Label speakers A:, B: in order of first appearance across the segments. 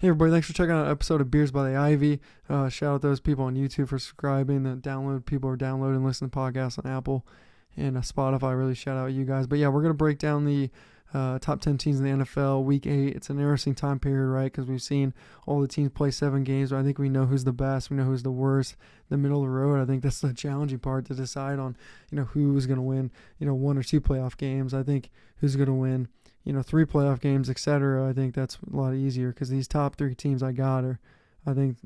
A: Hey everybody, thanks for checking out an episode of Beers by the Ivy. Shout out those people on YouTube for subscribing. The download people are downloading and listening to podcasts on Apple and Spotify. Really shout out you guys. But yeah, we're gonna break down the top 10 teams in the NFL Week 8. It's an interesting time period, right? Because we've seen all the teams play 7 games. But I think we know who's the best. We know who's the worst. The middle of the road. I think that's the challenging part to decide on. Who's gonna win. 1 or 2 playoff games. I think who's gonna win. 3 playoff games, etc. I think that's a lot easier because these top 3 teams I got are, I think,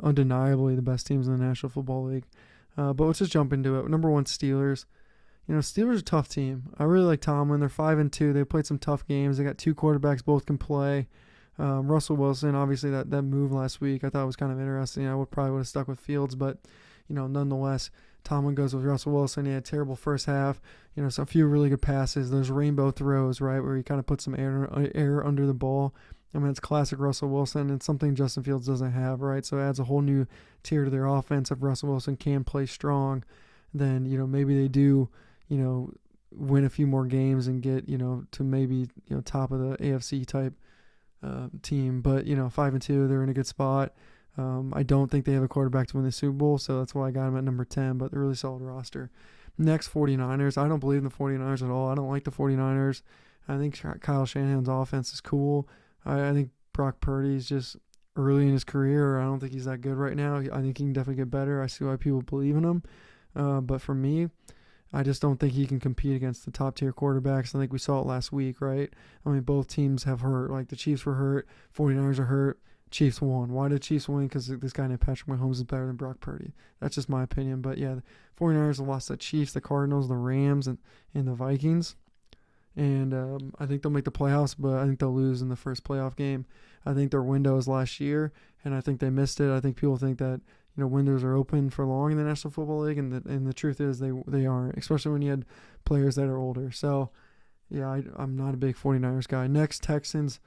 A: undeniably the best teams in the National Football League. But let's just jump into it. Number 1, Steelers. Steelers are a tough team. I really like Tomlin. They're 5-2. They played some tough games. They got 2 quarterbacks, both can play. Russell Wilson, obviously that move last week I thought was kind of interesting. I probably would have stuck with Fields, but nonetheless, Tomlin goes with Russell Wilson. He had a terrible first half. So a few really good passes. Those rainbow throws, right, where he kind of puts some air under the ball. I mean, it's classic Russell Wilson. It's something Justin Fields doesn't have, right? So it adds a whole new tier to their offense. If Russell Wilson can play strong, then, maybe they do, win a few more games and get, to maybe, top of the AFC type team. But, 5-2, they're in a good spot. I don't think they have a quarterback to win the Super Bowl, so that's why I got them at number 10, but they're a really solid roster. Next, 49ers. I don't believe in the 49ers at all. I don't like the 49ers. I think Kyle Shanahan's offense is cool. I think Brock Purdy's just early in his career. I don't think he's that good right now. I think he can definitely get better. I see why people believe in him. But for me, I just don't think he can compete against the top-tier quarterbacks. I think we saw it last week, right? I mean, both teams have hurt. Like, the Chiefs were hurt. 49ers are hurt. Chiefs won. Why did Chiefs win? Because this guy named Patrick Mahomes is better than Brock Purdy. That's just my opinion. But yeah, the 49ers have lost the Chiefs, the Cardinals, the Rams, and the Vikings. And I think they'll make the playoffs, but I think they'll lose in the first playoff game. I think their window is last year, and I think they missed it. I think people think that windows are open for long in the National Football League, and the truth is they aren't, especially when you had players that are older. So yeah, I'm not a big 49ers guy. Next, Texans.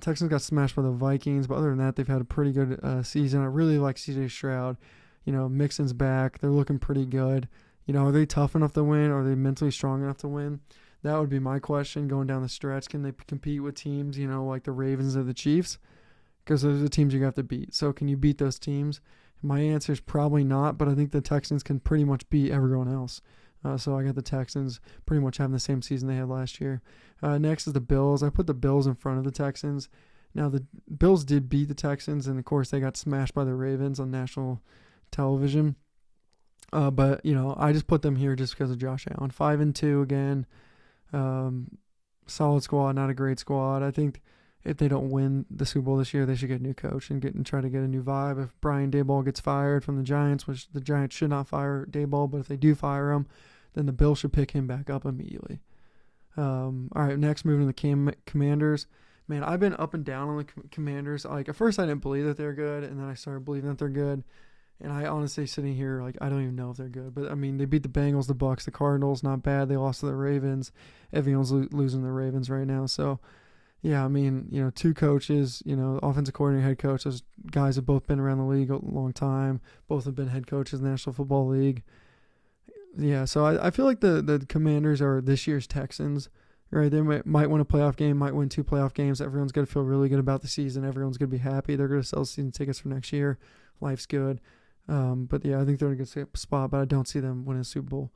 A: Texans got smashed by the Vikings, but other than that, they've had a pretty good season. I really like C.J. Stroud. Mixon's back. They're looking pretty good. Are they tough enough to win? Are they mentally strong enough to win? That would be my question going down the stretch. Can they compete with teams, like the Ravens or the Chiefs? Because those are the teams you have to beat. So can you beat those teams? My answer is probably not, but I think the Texans can pretty much beat everyone else. So I got the Texans pretty much having the same season they had last year. Next is the Bills. I put the Bills in front of the Texans. Now, the Bills did beat the Texans, and, of course, they got smashed by the Ravens on national television. But, I just put them here just because of Josh Allen. 5-2 again. Solid squad, not a great squad. I think if they don't win the Super Bowl this year, they should get a new coach and try to get a new vibe. If Brian Daboll gets fired from the Giants, which the Giants should not fire Daboll, but if they do fire him, then the Bills should pick him back up immediately. All right, next, moving to the Commanders. Man, I've been up and down on the Commanders. Like, at first I didn't believe that they're good, and then I started believing that they're good. And I honestly, sitting here, like, I don't even know if they're good. But, I mean, they beat the Bengals, the Bucks, the Cardinals, not bad. They lost to the Ravens. Everyone's losing the Ravens right now. So, yeah, I mean, 2 coaches, offensive coordinator, head coach. Those guys have both been around the league a long time. Both have been head coaches in the National Football League. Yeah, so I feel like the Commanders are this year's Texans, right? They might win a playoff game, might win 2 playoff games. Everyone's going to feel really good about the season. Everyone's going to be happy. They're going to sell season tickets for next year. Life's good. But, yeah, I think they're in a good spot, but I don't see them winning a Super Bowl.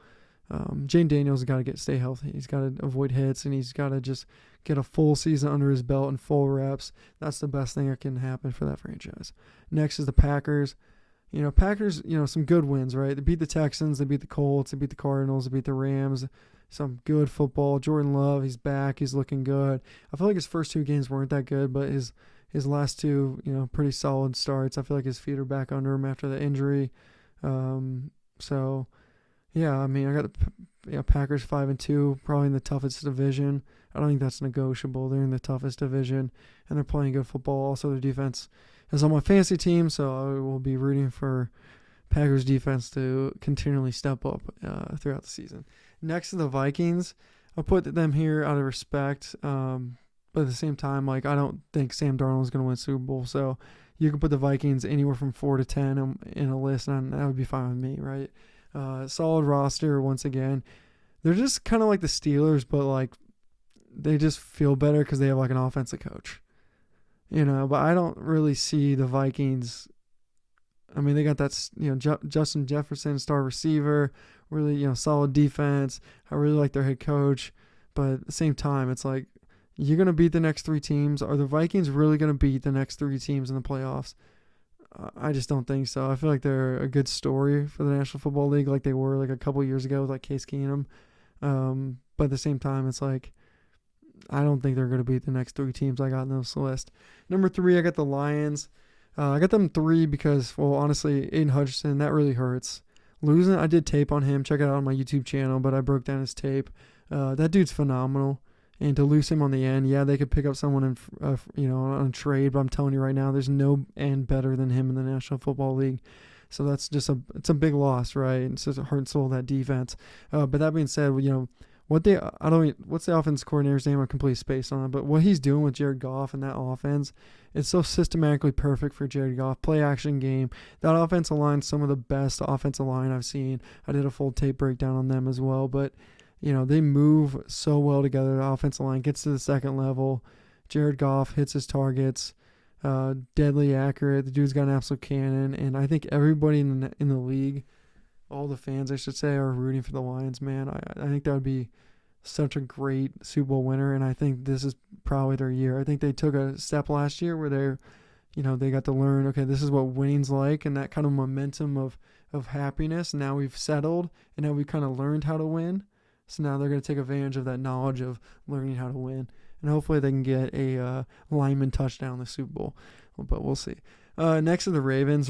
A: Jane Daniels has got to stay healthy. He's got to avoid hits, and he's got to just get a full season under his belt and full reps. That's the best thing that can happen for that franchise. Next is the Packers. Packers, some good wins, right? They beat the Texans, they beat the Colts, they beat the Cardinals, they beat the Rams. Some good football. Jordan Love, he's back, he's looking good. I feel like his first 2 games weren't that good, but his last 2, pretty solid starts. I feel like his feet are back under him after the injury. So, yeah, I mean, I got the Packers 5-2, probably in the toughest division. I don't think that's negotiable. They're in the toughest division, and they're playing good football. Also, their defense is on my fantasy team, so I will be rooting for Packers defense to continually step up throughout the season. Next to the Vikings, I'll put them here out of respect, but at the same time, like, I don't think Sam Darnold is going to win Super Bowl, so you can put the Vikings anywhere from 4 to 10 in a list, and that would be fine with me, right? Solid roster once again. They're just kind of like the Steelers, but like they just feel better because they have like an offensive coach. But I don't really see the Vikings. I mean, they got that, Justin Jefferson, star receiver, really, solid defense. I really like their head coach. But at the same time, it's like, you're going to beat the next three teams. Are the Vikings really going to beat the next three teams in the playoffs? I just don't think so. I feel like they're a good story for the National Football League, like they were like a couple years ago with like Case Keenum. But at the same time, it's like, I don't think they're going to beat the next three teams I got on this list. Number 3, I got the Lions. I got them 3 because, well, honestly, Aiden Hutchinson, that really hurts. Losing, I did tape on him. Check it out on my YouTube channel, but I broke down his tape. That dude's phenomenal. And to lose him on the end, yeah, they could pick up someone on a trade, but I'm telling you right now, there's no end better than him in the National Football League. So that's just it's a big loss, right? It's just a heart and soul of that defense. But that being said, what's the offense coordinator's name? I'm completely spaced on it. But what he's doing with Jared Goff and that offense, it's so systematically perfect for Jared Goff. Play action game. That offensive line, some of the best offensive line I've seen. I did a full tape breakdown on them as well. But, they move so well together. The offensive line gets to the second level. Jared Goff hits his targets. Deadly accurate. The dude's got an absolute cannon. And I think everybody in the league, all the fans, I should say, are rooting for the Lions, man. I think that would be such a great Super Bowl winner, and I think this is probably their year. I think they took a step last year where they got to learn, okay, this is what winning's like, and that kind of momentum of happiness. Now we've settled, and now we've kind of learned how to win. So now they're going to take advantage of that knowledge of learning how to win, and hopefully they can get a lineman touchdown in the Super Bowl, but we'll see. Next are the Ravens.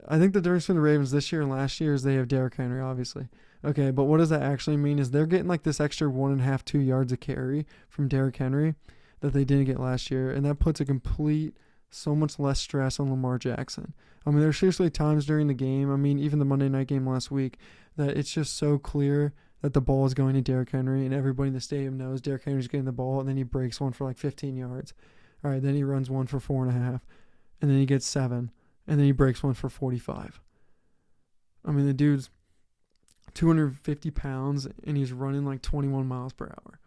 A: I think the difference between the Ravens this year and last year is they have Derrick Henry, obviously. Okay, but what does that actually mean is they're getting like this extra 1.5, 2 yards of carry from Derrick Henry that they didn't get last year, and that puts so much less stress on Lamar Jackson. I mean, there's seriously times during the game, even the Monday night game last week, that it's just so clear that the ball is going to Derrick Henry, and everybody in the stadium knows Derrick Henry's getting the ball, and then he breaks one for like 15 yards. All right, then he runs one for 4.5, and then he gets 7, and then he breaks one for 45. I mean, the dude's 250 pounds, and he's running like 21 miles per hour.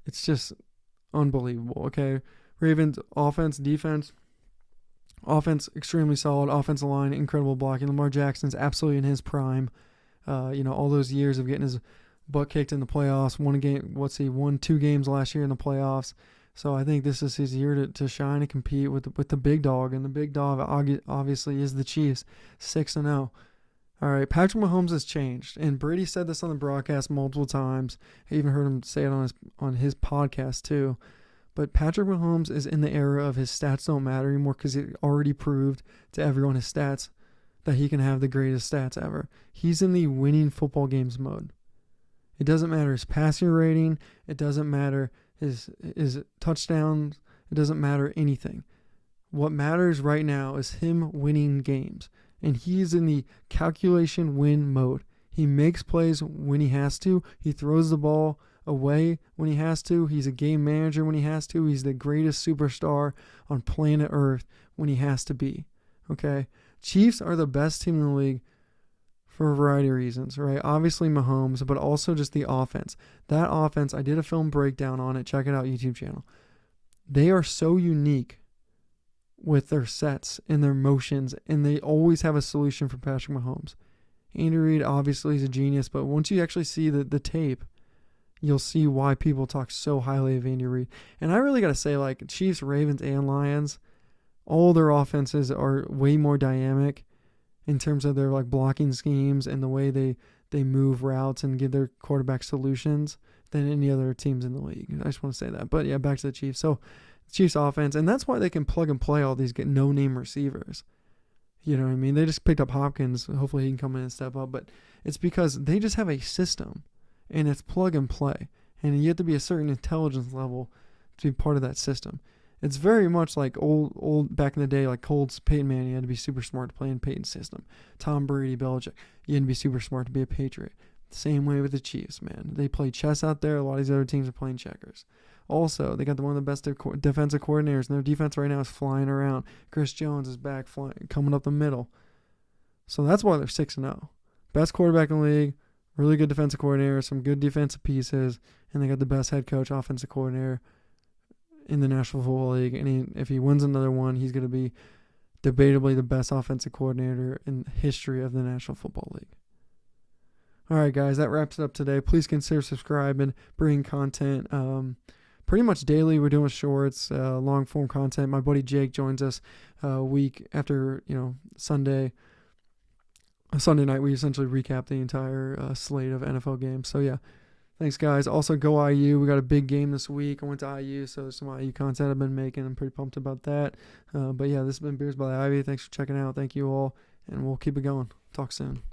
A: It's just unbelievable, okay? Ravens offense, defense. Offense, extremely solid. Offensive line, incredible blocking. Lamar Jackson's absolutely in his prime. All those years of getting his butt kicked in the playoffs. Won 2 games last year in the playoffs. So I think this is his year to shine and compete with the big dog. And the big dog obviously is the Chiefs, 6-0. All right, Patrick Mahomes has changed. And Brady said this on the broadcast multiple times. I even heard him say it on his podcast too. But Patrick Mahomes is in the era of his stats don't matter anymore because he already proved to everyone his stats that he can have the greatest stats ever. He's in the winning football games mode. It doesn't matter his passing rating. It doesn't matter his touchdowns. It doesn't matter anything. What matters right now is him winning games. And he's in the calculation win mode. He makes plays when he has to. He throws the ball away when he has to. He's a game manager when he has to. He's the greatest superstar on planet Earth when he has to be. Okay? Chiefs are the best team in the league for a variety of reasons, right? Obviously Mahomes, but also just the offense. That offense, I did a film breakdown on it. Check it out, YouTube channel. They are so unique with their sets and their motions, and they always have a solution for Patrick Mahomes. Andy Reid obviously is a genius, but once you actually see the tape, you'll see why people talk so highly of Andy Reid. And I really got to say, like, Chiefs, Ravens, and Lions, all their offenses are way more dynamic in terms of their like blocking schemes and the way they move routes and give their quarterback solutions than any other teams in the league. I just want to say that. But yeah, back to the Chiefs. So Chiefs offense, and that's why they can plug and play all these no-name receivers. You know what I mean? They just picked up Hopkins. Hopefully he can come in and step up. But it's because they just have a system, and it's plug and play. And you have to be a certain intelligence level to be part of that system. It's very much like old back in the day, like Colts, Peyton Manning, you had to be super smart to play in Peyton's system. Tom Brady, Belichick, you had to be super smart to be a Patriot. Same way with the Chiefs, man. They play chess out there. A lot of these other teams are playing checkers. Also, they got one of the best defensive coordinators, and their defense right now is flying around. Chris Jones is back, coming up the middle. So that's why they're 6-0. Best quarterback in the league, really good defensive coordinator, some good defensive pieces, and they got the best head coach, offensive coordinator. in the National Football League. And if he wins another one, he's going to be debatably the best offensive coordinator in the history of the National Football League. All right, guys, that wraps it up today. Please consider subscribing, bringing content pretty much daily. We're doing shorts, long-form content. My buddy Jake joins us a week after, Sunday night. We essentially recap the entire slate of NFL games. So, yeah, thanks, guys. Also, go IU. We got a big game this week. I went to IU, so there's some IU content I've been making. I'm pretty pumped about that. But, yeah, this has been Beers by the Ivy. Thanks for checking out. Thank you all, and we'll keep it going. Talk soon.